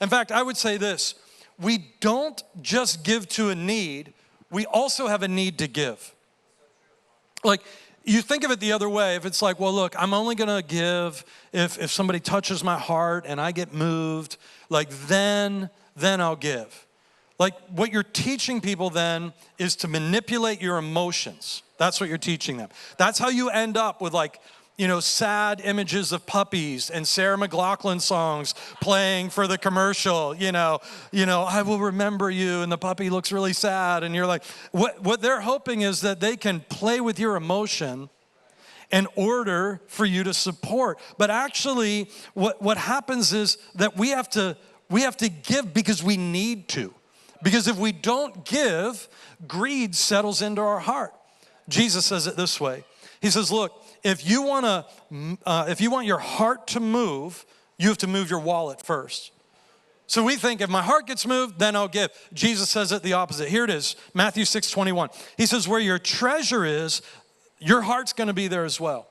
In fact, I would say this. We don't just give to a need, we also have a need to give. Like, you think of it the other way. If it's like, well, look, I'm only going to give if somebody touches my heart and I get moved, like then I'll give. Like, what you're teaching people then is to manipulate your emotions. That's what you're teaching them. That's how you end up with, like, sad images of puppies and Sarah McLachlan songs playing for the commercial, I will remember you, and the puppy looks really sad, and you're like, what they're hoping is that they can play with your emotion in order for you to support. But actually, what happens is that we have to give because we need to. Because if we don't give, greed settles into our heart. Jesus says it this way. He says, look, if you want your heart to move, you have to move your wallet first. So we think if my heart gets moved, then I'll give. Jesus says it the opposite. Here it is, Matthew 6:21. He says, where your treasure is, your heart's going to be there as well.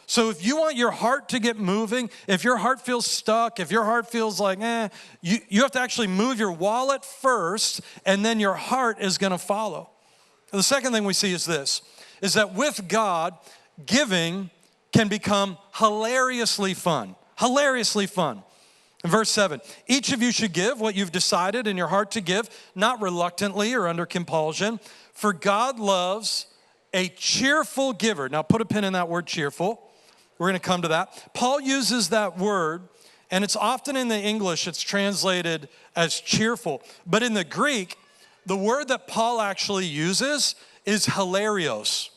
So if you want your heart to get moving, if your heart feels stuck, if your heart feels like, you have to actually move your wallet first, and then your heart is going to follow. The second thing we see is this, is that with God, giving can become hilariously fun. Hilariously fun. In verse 7, each of you should give what you've decided in your heart to give, not reluctantly or under compulsion, for God loves a cheerful giver. Now put a pin in that word cheerful. We're going to come to that. Paul uses that word, and it's often in the English, it's translated as cheerful. But in the Greek, the word that Paul actually uses is hilarios.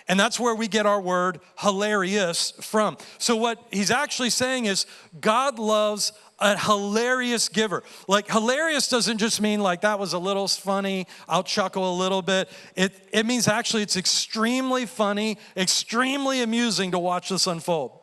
And that's where we get our word hilarious from. So what he's actually saying is God loves a hilarious giver. Like, hilarious doesn't just mean like that was a little funny, I'll chuckle a little bit. It means actually it's extremely funny, extremely amusing to watch this unfold.